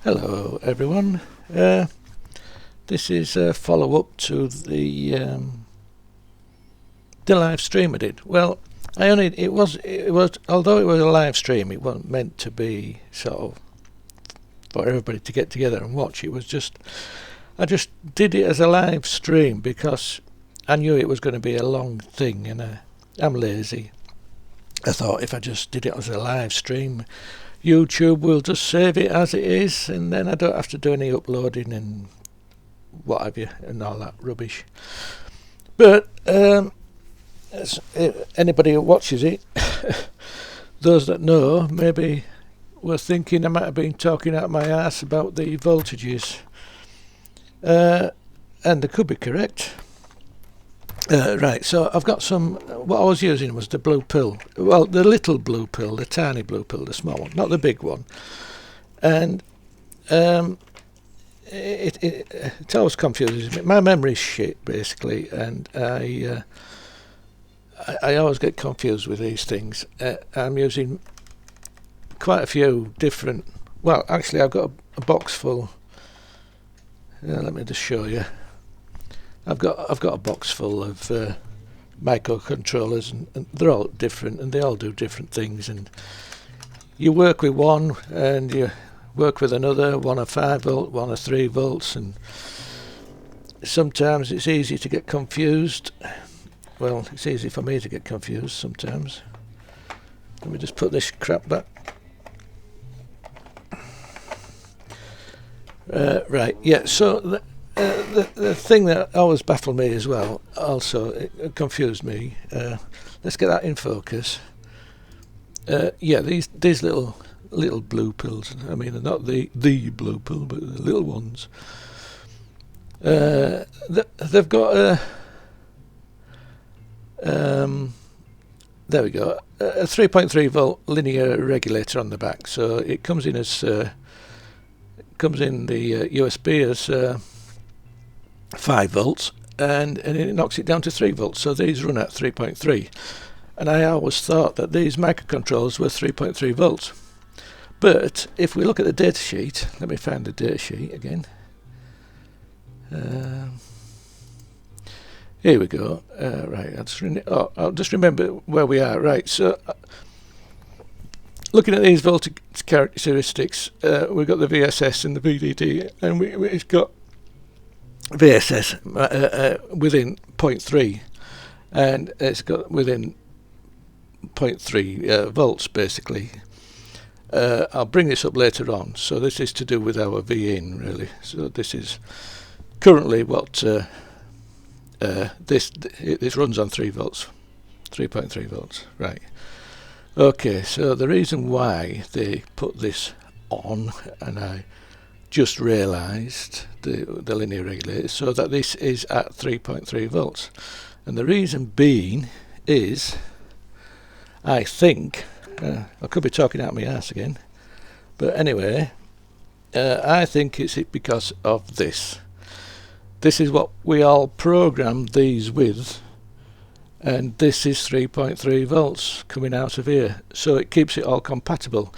Hello everyone. This is a follow-up to the live stream I did. Well, it was although it was a live stream, it wasn't meant to be sort of for everybody to get together and watch. It was just I just did it as a live stream because I knew it was going to be a long thing, and I'm lazy. I thought if I just did it as a live stream, YouTube will just save it as it is, and then I don't have to do any uploading and what have you and all that rubbish. But anybody who watches it, those that know, maybe were thinking I might have been talking out my ass about the voltages, and they could be correct. Right, so I've got some. What I was using was the blue pill. Well, the little blue pill, the tiny blue pill, the small one, not the big one. And it always confuses me. My memory's shit, basically, and I always get confused with these things. I'm using quite a few different. Well, actually, I've got a box full. Let me just show you. I've got a box full of microcontrollers, and they're all different, and they all do different things. And you work with one, and you work with another. One of 5 volt, one of 3 volts, and sometimes it's easy to get confused. Well, it's easy for me to get confused sometimes. Let me just put this crap back. Right, yeah. So. The thing that always baffled me as well, also it confused me. Let's get that in focus. Yeah, these little blue pills. I mean, they're not the blue pill, but the little ones. They've got a. There we go. A 3.3 volt linear regulator on the back, so it comes in as comes in the USB as. 5 volts, and it knocks it down to 3 volts, so these run at 3.3, and I always thought that these microcontrollers were 3.3 volts. But if we look at the data sheet, let me find the data sheet again. Here we go. Right, I'll just remember where we are. Right, so looking at these voltage characteristics, we've got the VSS and the VDD, and we've got VSS within 0.3, and it's got within 0.3 volts basically. I'll bring this up later on. So this is to do with our V in, really. So this is currently what this runs on 3 volts, 3.3 volts. Right. Okay. So the reason why they put this on, and I just realised the linear regulator, so that this is at 3.3 volts, and the reason being is, I think, I could be talking out my ass again, but anyway, I think it's because of this. This is what we all program these with, and this is 3.3 volts coming out of here, so it keeps it all compatible.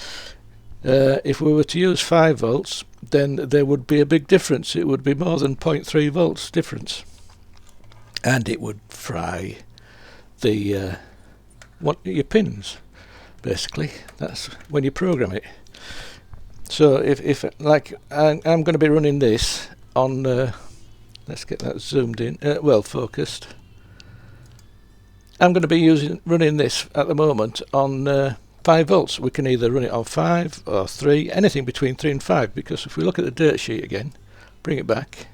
If we were to use 5 volts, then there would be a big difference. It would be more than 0.3 volts difference, and it would fry the your pins. Basically, that's when you program it. So if like I'm going to be running this on, let's get that zoomed in, well focused. I'm going to be running this at the moment on 5 volts. We can either run it on 5 or 3, anything between 3 and 5, because if we look at the data sheet again, bring it back,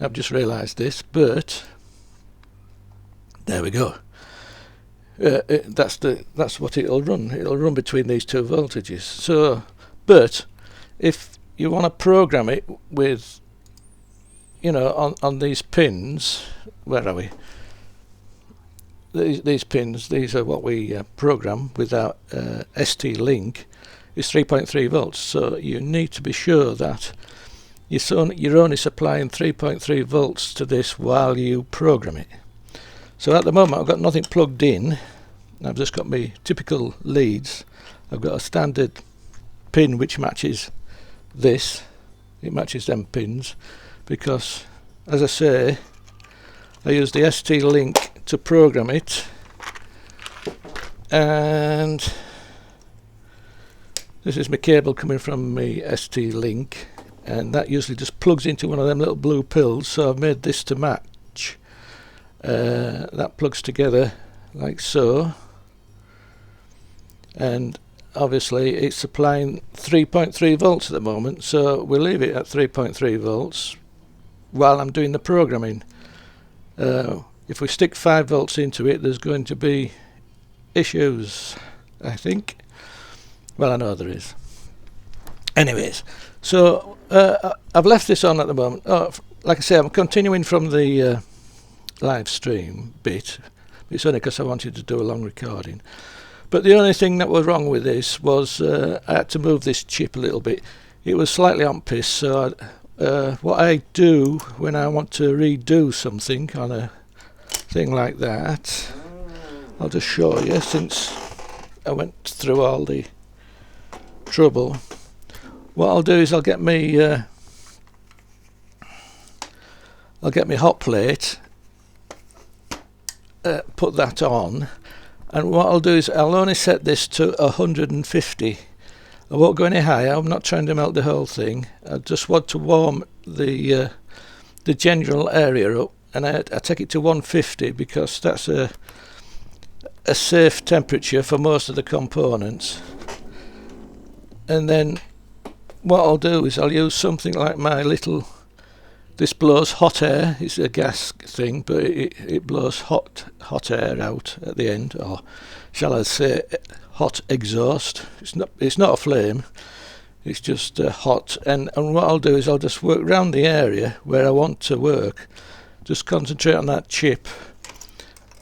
I've just realised this, but there we go. That's what it'll run. It'll run between these two voltages. So, but if you want to program it with, you know, on these pins, where are we? These pins, these are what we program with our ST-Link, is 3.3 volts. So you need to be sure that you're only supplying 3.3 volts to this while you program it. So at the moment I've got nothing plugged in. I've just got my typical leads. I've got a standard pin which matches this, it matches them pins, because as I say, I use the ST link to program it, and this is my cable coming from my ST link, and that usually just plugs into one of them little blue pills, so I've made this to match. That plugs together like so, and obviously it's supplying 3.3 volts at the moment, so we'll leave it at 3.3 volts while I'm doing the programming. If we stick 5 volts into it, there's going to be issues, I think. Well, I know there is. Anyways, so I've left this on at the moment. Like I say, I'm continuing from the live stream bit. It's only because I wanted to do a long recording. But the only thing that was wrong with this was I had to move this chip a little bit. It was slightly on piss, so what I do when I want to redo something on a thing like that, I'll just show you, since I went through all the trouble. What I'll do is I'll get me hot plate, put that on, and what I'll do is I'll only set this to 150. I won't go any higher. I'm not trying to melt the whole thing. I just want to warm the general area up, and I take it to 150 because that's a safe temperature for most of the components. And then what I'll do is I'll use something like my little, this blows hot air. It's a gas thing, but it blows hot air out at the end, or shall I say hot exhaust. It's not a flame, it's just hot. And what I'll do is I'll just work around the area where I want to work, just concentrate on that chip,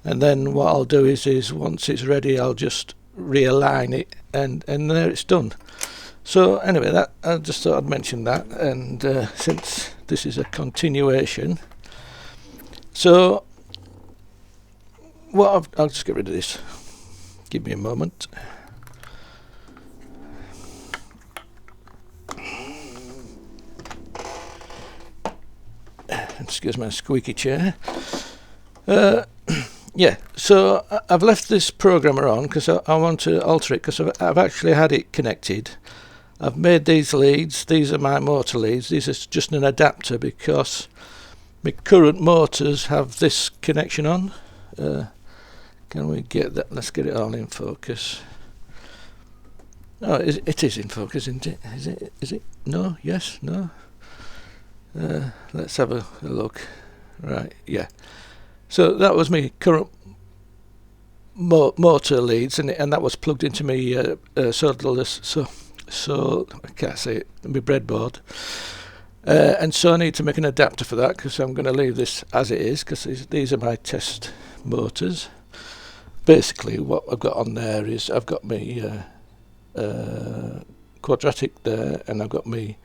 and then what I'll do is once it's ready I'll just realign it, and there it's done. So anyway, that I just thought I'd mention that, and since this is a continuation, so what I'll just get rid of this. Give me a moment. Excuse my squeaky chair. Yeah, so I've left this programmer on because I want to alter it, because I've actually had it connected. I've made these leads. These are my motor leads. These are just an adapter because my current motors have this connection on. Can we get that? Let's get it all in focus. Oh, it is in focus, isn't it? Is it? No? Yes? No? Let's have a look. Right, yeah. So that was my current motor leads, and that was plugged into me so I can't say it, my breadboard. And so I need to make an adapter for that, because I'm going to leave this as it is, because these are my test motors. Basically what I've got on there is I've got my quadratic there, and I've got my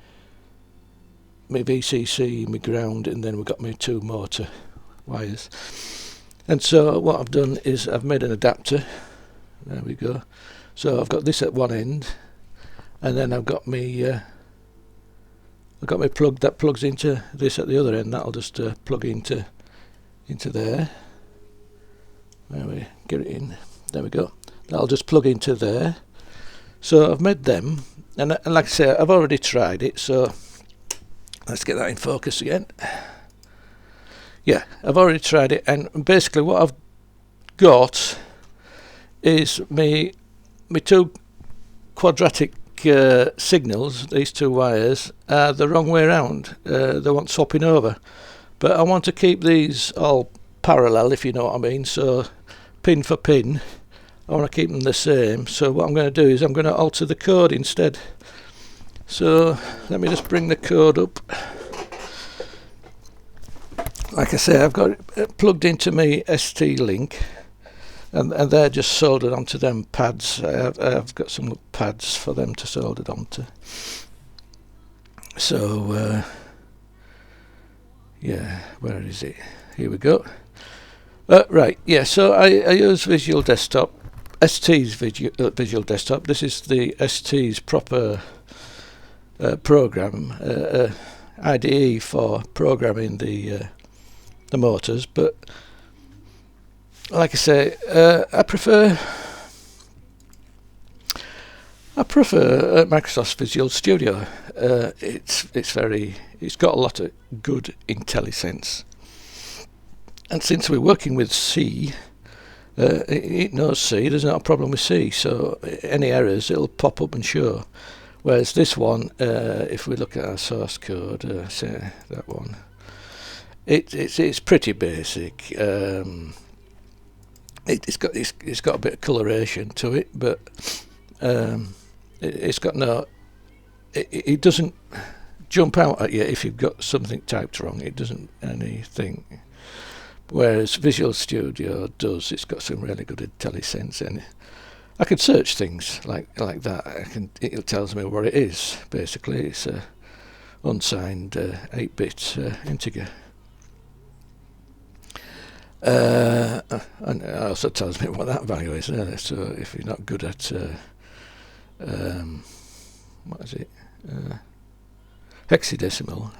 VCC, my ground, and then we've got my 2 motor wires. And so what I've done is I've made an adapter. There we go. So I've got this at one end, and then I've got my plug that plugs into this at the other end. That'll just plug into there. There we get it in. There we go. That'll just plug into there. So I've made them, and like I say, I've already tried it. So let's get that in focus again. Yeah, I've already tried it, and basically what I've got is my 2 quadratic signals. These 2 wires are the wrong way around. They want swapping over, but I want to keep these all parallel, if you know what I mean. So pin for pin, I want to keep them the same. So what I'm going to do is I'm going to alter the code instead. So let me just bring the code up. Like I say, I've got it plugged into my ST link, and they're just soldered onto them pads. I've got some pads for them to solder onto. So yeah, where is it? Here we go. Right, yeah, so I use Visual Desktop, ST's Visual Desktop. This is the ST's proper program, IDE for programming the motors, but like I say, I prefer Microsoft Visual Studio. It's got a lot of good IntelliSense, and since we're working with C, it knows C. There's not a problem with C, so any errors it'll pop up and show. Whereas this one, if we look at our source code, say that one, it's pretty basic. It's got a bit of coloration to it, but it's got no. It doesn't jump out at you if you've got something typed wrong. It doesn't anything. Whereas Visual Studio does. It's got some really good IntelliSense, and I can search things like that. It tells me what it is. Basically, it's a unsigned 8-bit integer. And it also tells me what that value is. So if you're not good at what is it, hexadecimal,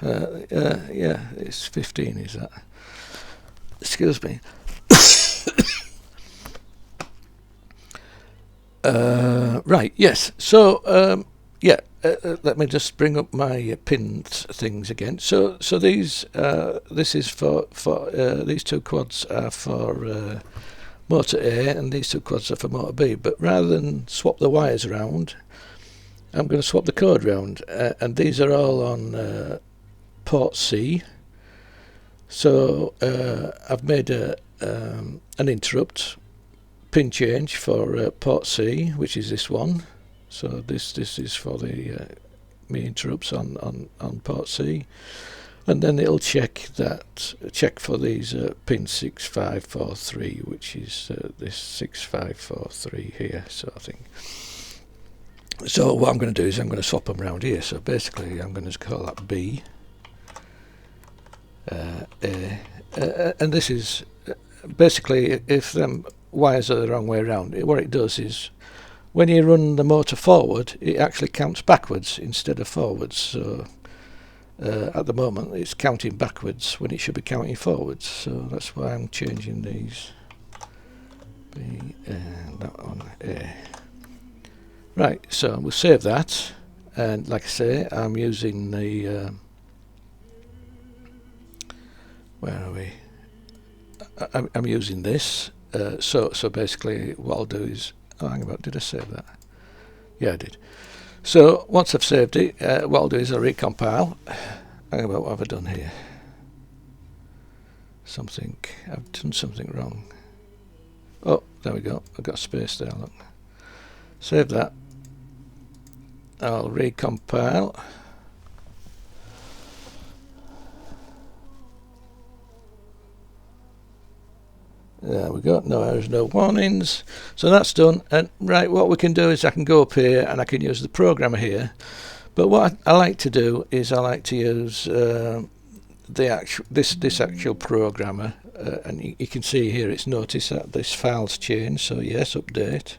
yeah, it's 15. Is that? Excuse me. Right. Yes. So yeah. Let me just bring up my pinned things again. So these this is for these two quads are for motor A, and these two quads are for motor B. But rather than swap the wires around, I'm going to swap the code around, and these are all on port C. So I've made an interrupt pin change for port C, which is this one. So this is for the me interrupts on port C, and then it'll check for these pin 6543, which is this 6543 here, sort of thing. So what I'm going to do is I'm going to swap them around here. So basically I'm going to call that B, A, and this is basically if them wires are the wrong way around, what it does is when you run the motor forward, it actually counts backwards instead of forwards. So at the moment it's counting backwards when it should be counting forwards. So that's why I'm changing these. B and that one A. Right, so we'll save that, and like I say, I'm using the where are we? I'm using this. So basically what I'll do is, hang about, did I save that? Yeah, I did. So once I've saved it, what I'll do is I'll recompile. Hang about, what have I done here? I've done something wrong. Oh, there we go. I've got space there, look. Save that. I'll recompile. There we go, no errors, no warnings. So that's done. And right, what we can do is I can go up here and I can use the programmer here. But what I like to do is I like to use this actual programmer, and you can see here it's noticed that this file's changed. So yes, update.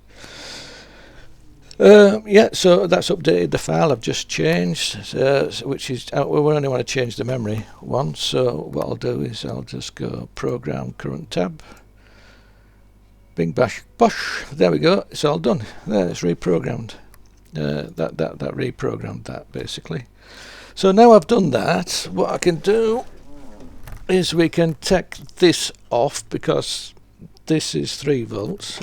Yeah, so that's updated the file I've just changed, which is we only want to change the memory one. So what I'll do is I'll just go program current tab. Bing bash bosh, there we go, it's all done. There, it's reprogrammed. That reprogrammed that basically. So now I've done that, what I can do is we can take this off because this is 3 volts.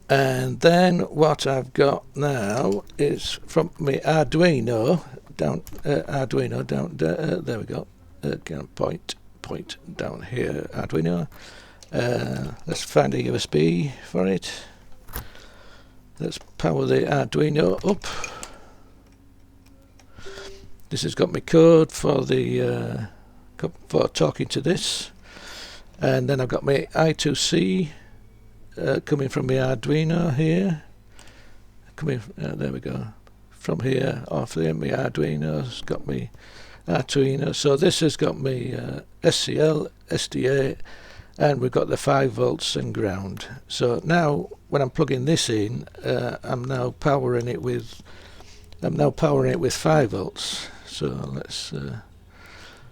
And then what I've got now is from my Arduino down, there we go, point down here, Arduino. Let's find a USB for it. Let's power the Arduino up. This has got my code for the for talking to this, and then I've got my I2C coming from my Arduino here. There we go. From here off there, my Arduino's got my Arduino. So this has got me SCL, SDA, and we've got the 5 volts and ground. So now when I'm plugging this in, I'm now powering it with 5 volts. So let's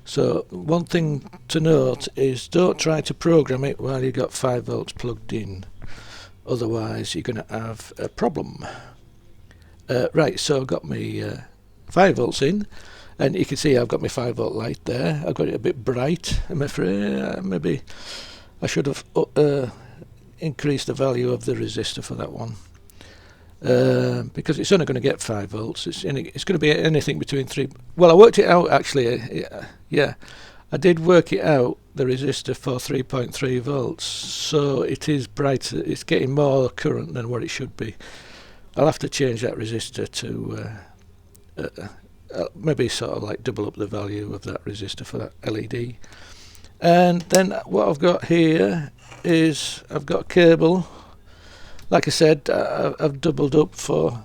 so one thing to note is don't try to program it while you've got 5 volts plugged in, otherwise you're going to have a problem. Right, so I've got my 5 volts in, and you can see I've got my 5 volt light there. I've got it a bit bright, I'm afraid. Maybe I should have increased the value of the resistor for that one, because it's only going to get 5 volts. It's going to be anything between 3. Well, I worked it out actually. Yeah, I did work it out, the resistor, for 3.3 volts. So it is brighter. It's getting more current than what it should be. I'll have to change that resistor to maybe sort of like double up the value of that resistor for that LED. And then what I've got here is I've got a cable. Like I said, I've doubled up for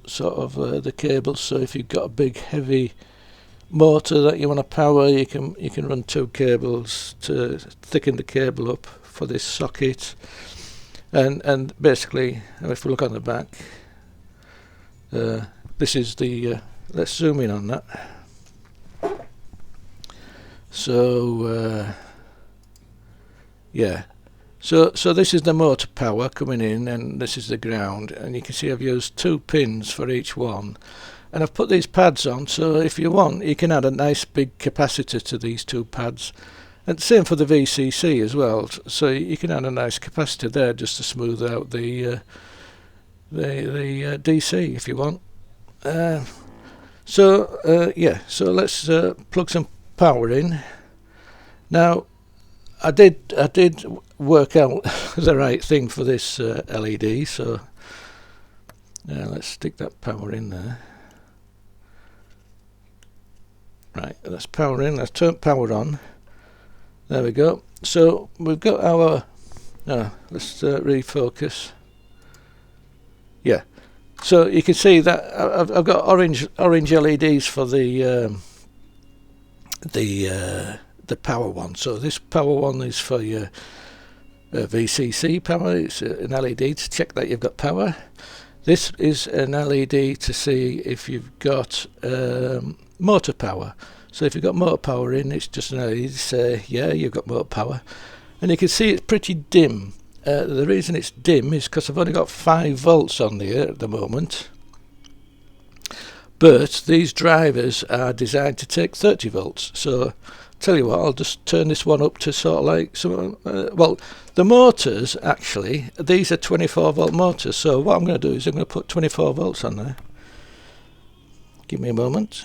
sort of the cable. So if you've got a big heavy motor that you want to power, you can run 2 cables to thicken the cable up for this socket. And basically, if we look on the back, this is the let's zoom in on that. So yeah, so this is the motor power coming in, and this is the ground, and you can see I've used 2 pins for each one, and I've put these pads on, so if you want you can add a nice big capacitor to these 2 pads, and same for the VCC as well, so you can add a nice capacitor there just to smooth out the DC if you want. Yeah, so let's plug some power in. Now I did work out the right thing for this LED, so let's stick that power in there. Right, let's power in, let's turn power on. There we go. So we've got our let's refocus. Yeah, so you can see that I've got orange LEDs for the power one. So this power one is for your VCC power. It's an LED to check that you've got power. This is an LED to see if you've got motor power. So if you've got motor power in, it's just an LED to say, yeah, you've got motor power. And you can see it's pretty dim. The reason it's dim is because I've only got 5 volts on there at the moment. But these drivers are designed to take 30 volts. So tell you what, I'll just turn this one up to sort of like some. Well, the motors actually, these are 24 volt motors. So what I'm going to do is I'm going to put 24 volts on there. Give me a moment.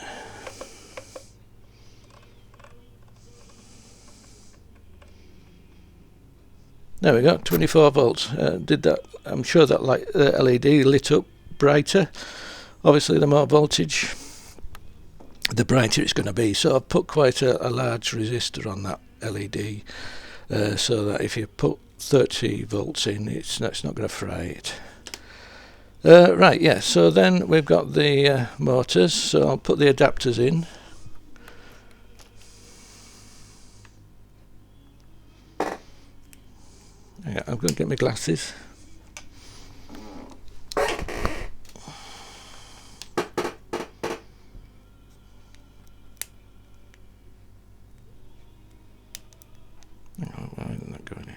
There we go, 24 volts. Did that? I'm sure that LED lit up brighter. Obviously, the more voltage, the brighter it's going to be. So I've put quite a large resistor on that LED, so that if you put 30 volts in, it's not going to fry it. Right, yeah. So then we've got the motors. So I'll put the adapters in. Yeah, I'm going to get my glasses. Oh, why isn't that going in?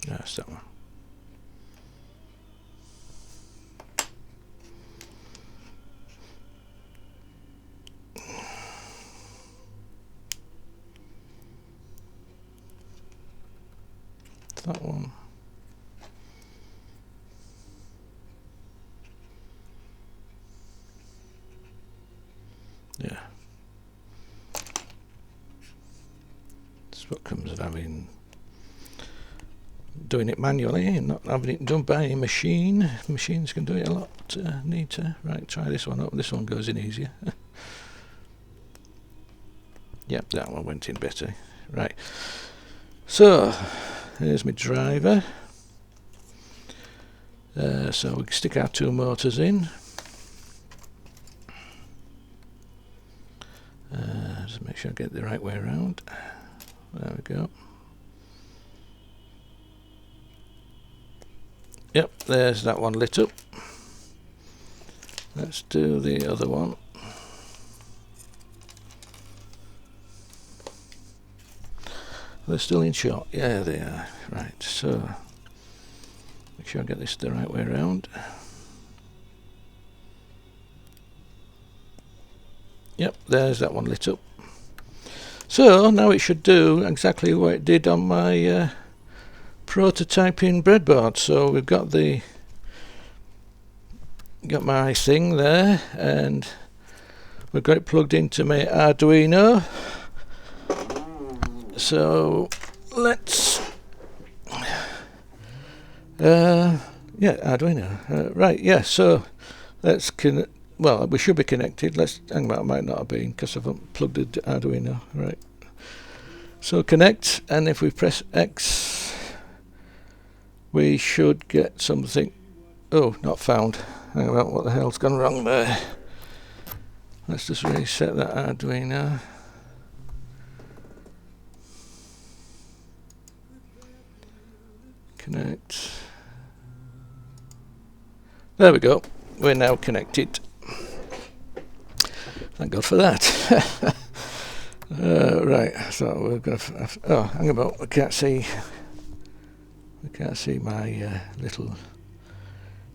That's that one. That one. Yeah. That's what comes of doing it manually and not having it done by a machine. Machines can do it a lot neater. Right, try this one up. This one goes in easier. Yep, that one went in better. Right. So here's my driver. So we can stick our two motors in. Just make sure I get it the right way around. There we go. Yep, there's that one lit up. Let's do the other one. They're still in shot. Yeah, they are. Right, so make sure I get this the right way around. Yep, there's that one lit up. So now it should do exactly what it did on my prototyping breadboard. So we've got my thing there, and we've got it plugged into my Arduino. So let's Arduino, right, yeah, so let's well, we should be connected. Let's hang on, I might not have been because I haven't plugged the Arduino. Right, so connect, and if we press X we should get something. Oh, not found. Hang on, what the hell's gone wrong there? Let's just reset that Arduino. Connect. There we go. We're now connected. Thank God for that. Right, so we're going to. Oh, hang about. We can't see my little.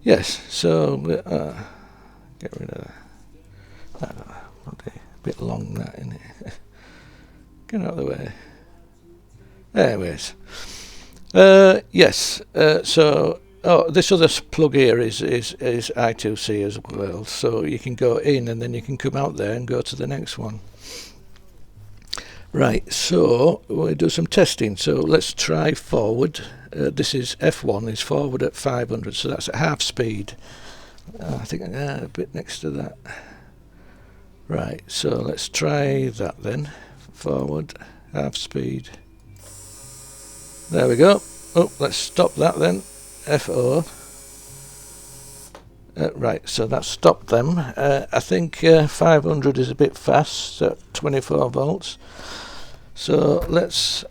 Yes. So get rid of that. I don't know. A bit long that, isn't it? Get out of the way. Anyways. Yes. So. Oh, this other plug here is I2C as well, so you can go in and then you can come out there and go to the next one. Right, so we'll do some testing. So let's try forward. This is F1 is forward at 500, so that's at half speed. I think a bit next to that. Right, so let's try that then. Forward, half speed. There we go. Oh, let's stop that then. FO. Right, so that stopped them. I think 500 is a bit fast at 24 volts. So let's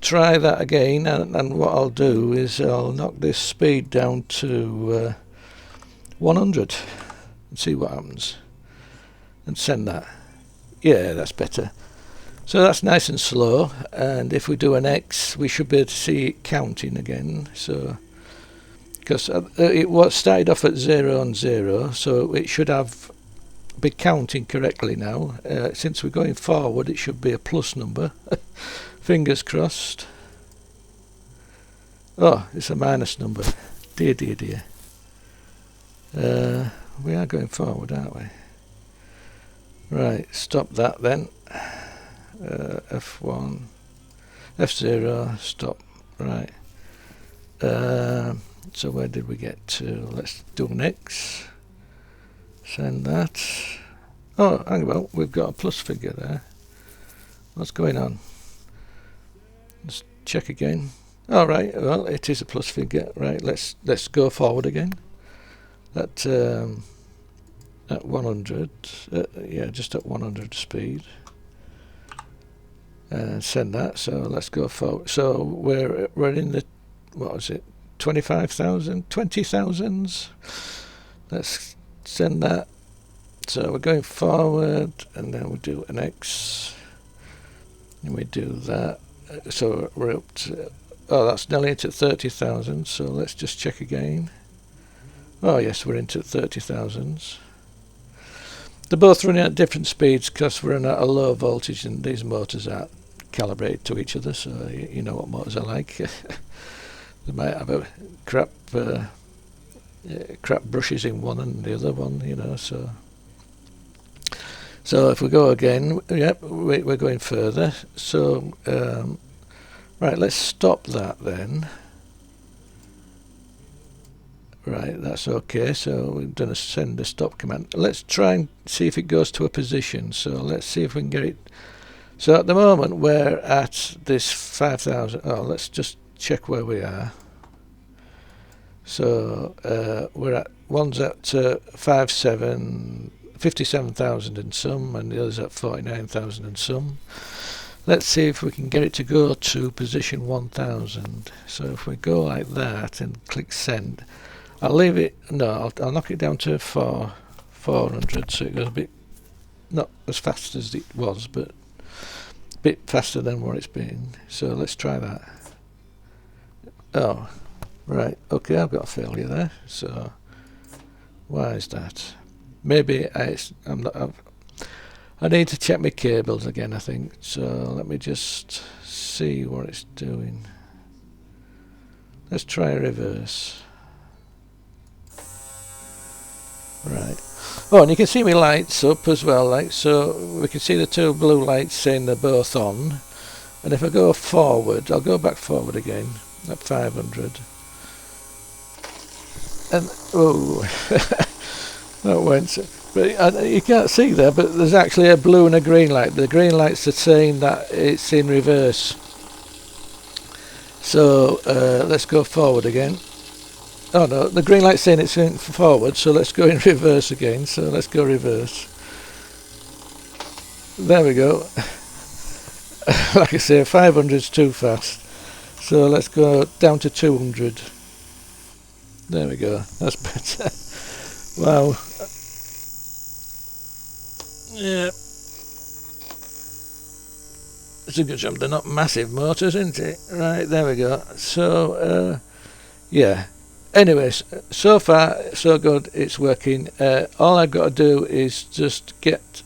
try that again, and what I'll do is I'll knock this speed down to 100 and see what happens. And send that. Yeah, that's better. So that's nice and slow, and if we do an X, we should be able to see it counting again. So because it was started off at 0 and 0, so it should be counting correctly now. Since we're going forward, it should be a plus number. Fingers crossed. Oh, it's a minus number. Dear, dear, dear. We are going forward, aren't we? Right, stop that then. F1, F0, stop. Right. So where did we get to? Let's do next. Send that. Oh, hang on, we've got a plus figure there. What's going on? Let's check again. All right, well, it is a plus figure. Right, let's go forward again. At 100, yeah, just at 100 speed. And send that. So let's go forward. So we're in the, what was it? 25,000, 20,000s. Let's send that. So we're going forward, and then we do an X, and we do that. So we're up to, oh, that's nearly into 30,000. So let's just check again. Oh yes, we're into 30,000s. They're both running at different speeds because we're running at a low voltage, and these motors are calibrated to each other. So you know what motors are like. They might have a crap brushes in one and the other one, you know. So if we go again, yep, we're going further. So right, let's stop that then. Right, that's okay. So we've done a send a stop command. Let's try and see if it goes to a position. So let's see if we can get it So at the moment we're at this 5,000. Oh, let's just check where we are. So we're at, one's at 57,000 and some, and the other's at 49,000 and some. Let's see if we can get it to go to position 1000. So if we go like that and click send, I'll leave it. No, I'll knock it down to 400, so it goes a bit, not as fast as it was, but a bit faster than what it's been. So let's try that. Oh, right. Okay, I've got a failure there. So why is that? Maybe I need to check my cables again, I think. So let me just see what it's doing. Let's try reverse. Right. Oh, and you can see my lights up as well, like so. We can see the two blue lights saying they're both on. And if I go forward, I'll go back forward again at 500. And oh, that went. But you can't see there, but there's actually a blue and a green light. The green lights are saying that it's in reverse. So let's go forward again. Oh no, the green light's saying it's in forward, so let's go in reverse again. So let's go reverse. There we go. Like I say, 500 is too fast. So let's go down to 200. There we go. That's better. Wow. Yeah. It's a good job they're not massive motors, isn't it? Right, there we go. So, yeah. Anyways, so far, so good. It's working. All I've got to do is just get...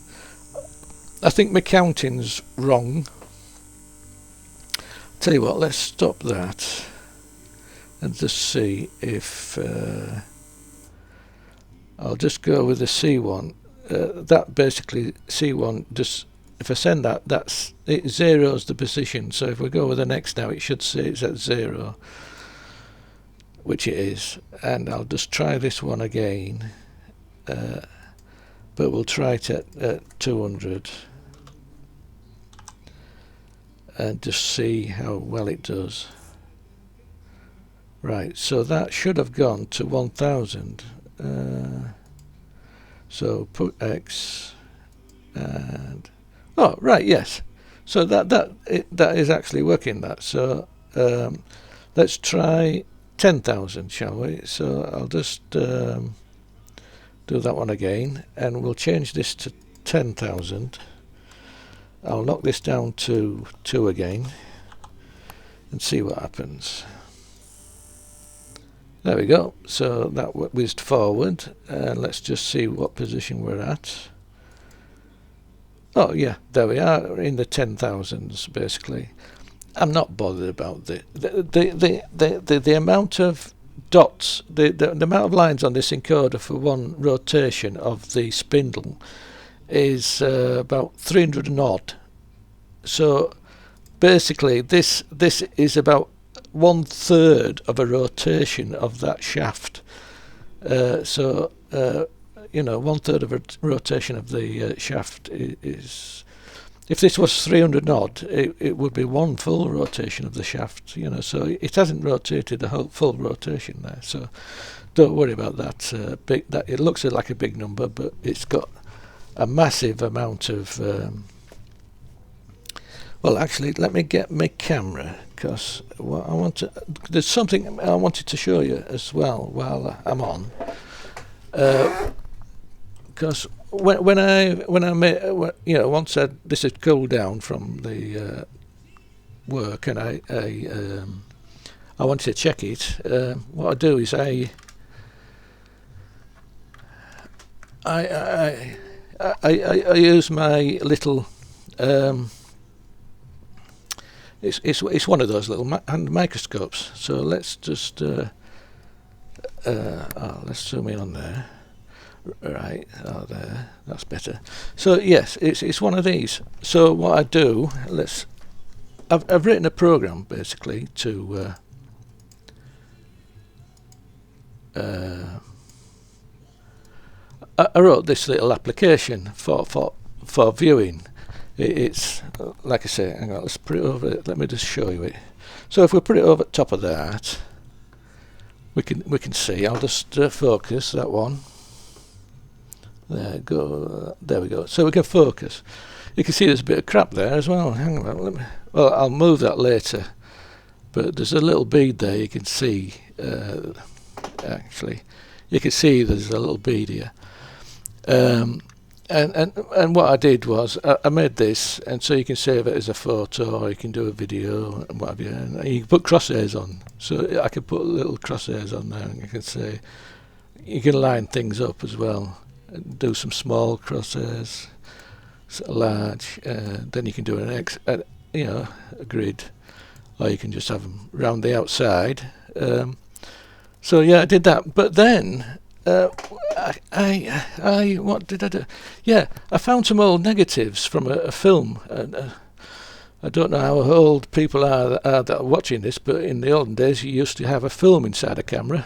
I think my counting's wrong. Tell you what, let's stop that and just see if... I'll just go with the C1. That basically, C1, just if I send that, it zeros the position. So if we go with the next now, it should say it's at 0, which it is. And I'll just try this one again, but we'll try it at 200 and just see how well it does. Right, so that should have gone to 1000. So put X and oh right, yes. So that is actually working. That so let's try 10,000, shall we? So I'll just do that one again, and we'll change this to 10,000. I'll knock this down to 2 again and see what happens. There we go. So that whizzed forward, and let's just see what position we're at. Oh yeah, there we are in the 10,000s basically. I'm not bothered about the amount of dots, the amount of lines on this encoder for one rotation of the spindle is about 300 and odd. So basically this is about 1/3 of a rotation of that shaft. So you know, 1/3 of a rotation of the shaft is, if this was 300 odd, it would be one full rotation of the shaft. You know, so it hasn't rotated the whole full rotation there. So don't worry about that. That it looks like a big number, but it's got a massive amount of. Well, actually, let me get my camera, because there's something I wanted to show you as well while I'm on. Because when I made, you know, once this had cooled down from the work, and I wanted to check it. What I do is I use my little. It's one of those little hand microscopes. So let's just let's zoom in on there. Right, there, that's better. So yes, it's one of these. So what I do, I've written a program basically to I wrote this little application for viewing. it's like I say, hang on, let's put it over, let me just show you it. So if we put it over top of that, we can see. I'll just focus that one. There we go. So we can focus. You can see there's a bit of crap there as well. Hang on, well, I'll move that later. But there's a little bead there. You can see. Actually, you can see there's a little bead here. And what I did was I made this, and so you can save it as a photo, or you can do a video and whatever. And you can put crosshairs on, so I can put little crosshairs on there, and you can say you can line things up as well, and do some small crosshairs, large. Then you can do a grid, or you can just have them round the outside. So yeah, I did that, but then. What did I do? Yeah, I found some old negatives from a film. I don't know how old people are that are watching this, but in the olden days you used to have a film inside a camera.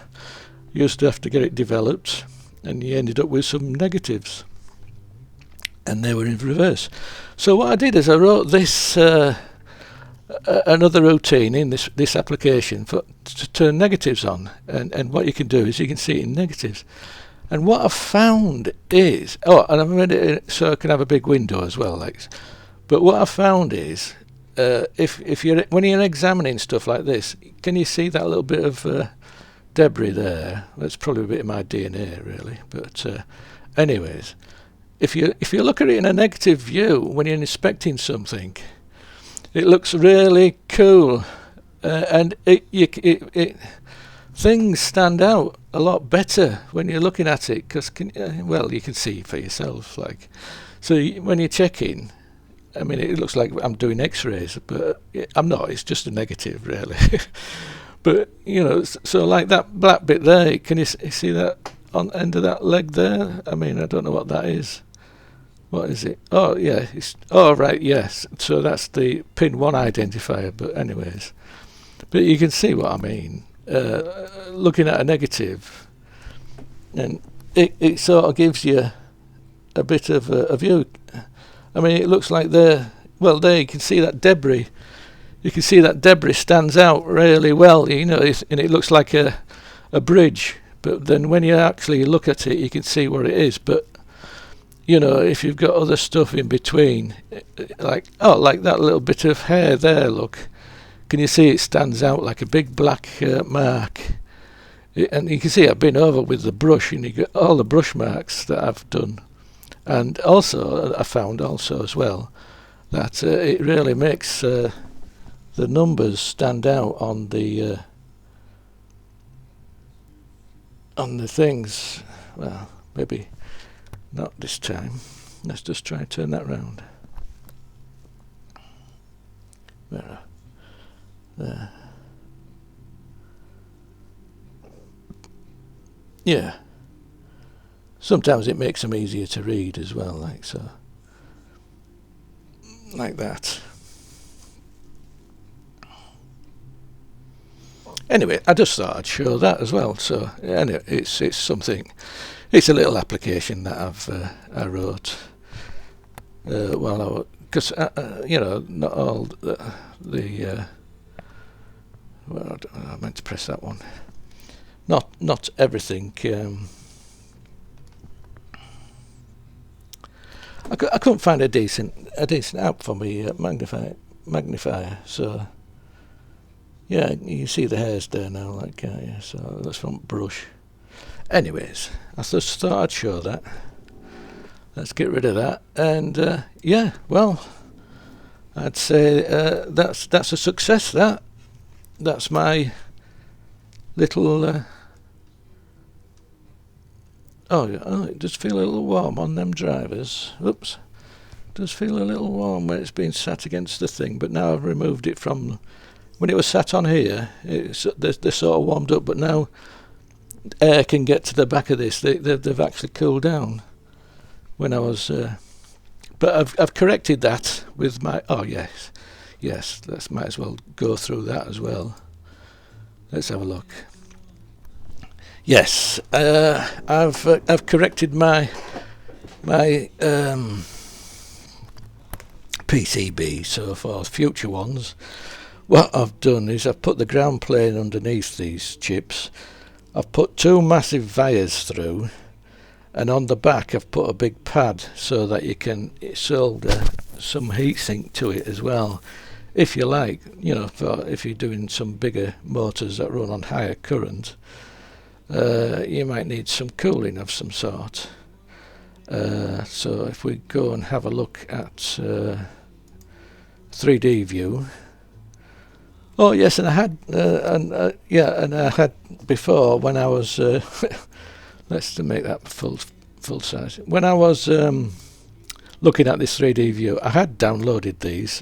You used to have to get it developed, and you ended up with some negatives, and they were in reverse. So what I did is I wrote this another routine in this application to turn negatives on, and what you can do is you can see it in negatives. And what I've found is, and I've made it so I can have a big window as well, like. But what I've found is, when you're examining stuff like this, can you see that little bit of debris there? That's probably a bit of my DNA, really. But anyways, if you look at it in a negative view when you're inspecting something, it looks really cool, and things stand out a lot better when you're looking at it, because you can see for yourself. Like, so when you're checking, I mean, it looks like I'm doing X-rays, but I'm not. It's just a negative, really. But so like that black bit there, can you see that on the end of that leg there? I mean, I don't know what that is. What is it? Oh yeah, right, yes. So that's the pin 1 identifier. But anyways, but you can see what I mean. Looking at a negative, and it sort of gives you a bit of a view. I mean, it looks like there you can see that debris. You can see that debris stands out really well, and it looks like a bridge. But then when you actually look at it, you can see what it is. But if you've got other stuff in between, like that little bit of hair there, look, can you see it stands out like a big black mark? And you can see I've been over with the brush, and you get all the brush marks that I've done. And also, I found also as well that it really makes the numbers stand out on the things. Well, maybe not this time. Let's just try and turn that round. There. Yeah. Sometimes it makes them easier to read as well, like so. Like that. Anyway, I just thought I'd show that as well. So anyway, it's something. It's a little application that I wrote because not all the well, I meant to press that one. Not everything. I couldn't find a decent app for me magnifier. So yeah, you see the hairs there now, like yeah. So that's from brush. Anyways, I just thought I'd show that. Let's get rid of that, and yeah, well, I'd say that's a success. That's my little. It does feel a little warm on them drivers. Oops, it does feel a little warm when it's been sat against the thing. But now I've removed it from when it was sat on here. They're sort of warmed up, but now air can get to the back of this. They've actually cooled down. When I was, but I've corrected that with my. Oh yes. Let's might as well go through that as well. Let's have a look. Yes, I've corrected my PCB. So for future ones, what I've done is I've put the ground plane underneath these chips. I've put 2 massive vias through, and on the back I've put a big pad so that you can solder some heatsink to it as well, if you like, you know, for if you're doing some bigger motors that run on higher current. You might need some cooling of some sort. So if we go and have a look at 3D view. Oh yes, and I had and I had before when I was let's make that full size. When I was looking at this 3D view, I had downloaded these,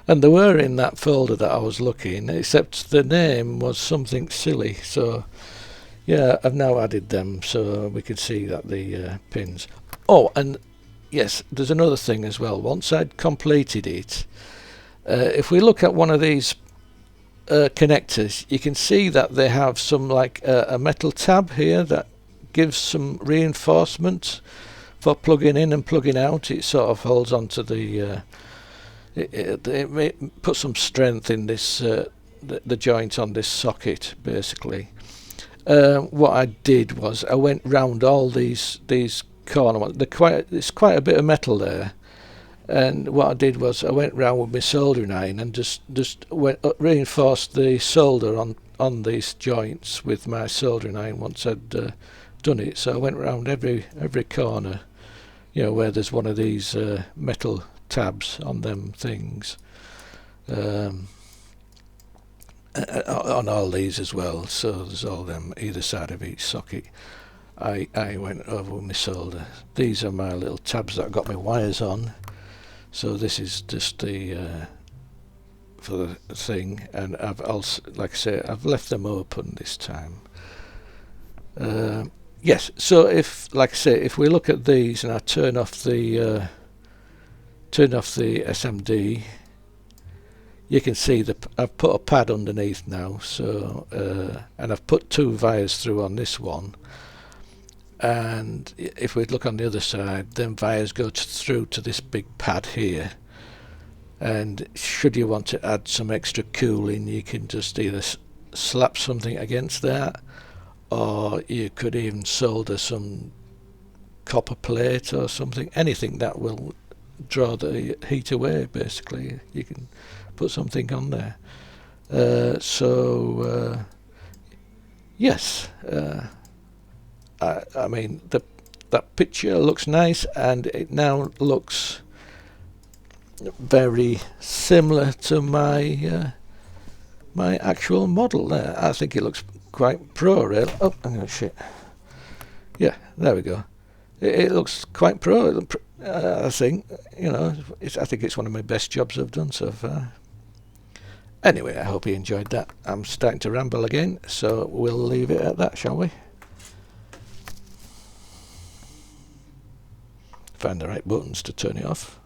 and they were in that folder that I was looking, except the name was something silly. So yeah, I've now added them so we could see that the pins. Oh, and yes, there's another thing as well. Once I'd completed it, if we look at one of these connectors, you can see that they have some like a metal tab here that gives some reinforcement for plugging in and plugging out. It sort of holds onto the it puts some strength in this the joint on this socket basically. What I did was I went round all these corner ones. There's quite a bit of metal there, and what I did was I went round with my soldering iron and just reinforced the solder on these joints with my soldering iron once I'd done it. So I went round every corner, you know, where there's one of these metal tabs on them things, on all these as well. So there's all them either side of each socket. I went over with my solder. These are my little tabs that I got my wires on. So this is just the for the thing, and I've also, like I say, I've left them open this time. Yes, so if, like I say, if we look at these and I turn off the SMD, you can see I've put a pad underneath now. So and I've put 2 vias through on this one. And if we look on the other side, then vias go through to this big pad here, and should you want to add some extra cooling, you can just either slap something against that, or you could even solder some copper plate or something, anything that will draw the heat away basically. You can put something on there. Yes, I mean that picture looks nice, and it now looks very similar to my my actual model there. I think it looks quite pro really. Oh, I'm gonna shit. Yeah, there we go. It looks quite pro. I think, you know, I think it's one of my best jobs I've done so far. Anyway, I hope you enjoyed that. I'm starting to ramble again, so we'll leave it at that, shall we? Find the right buttons to turn it off.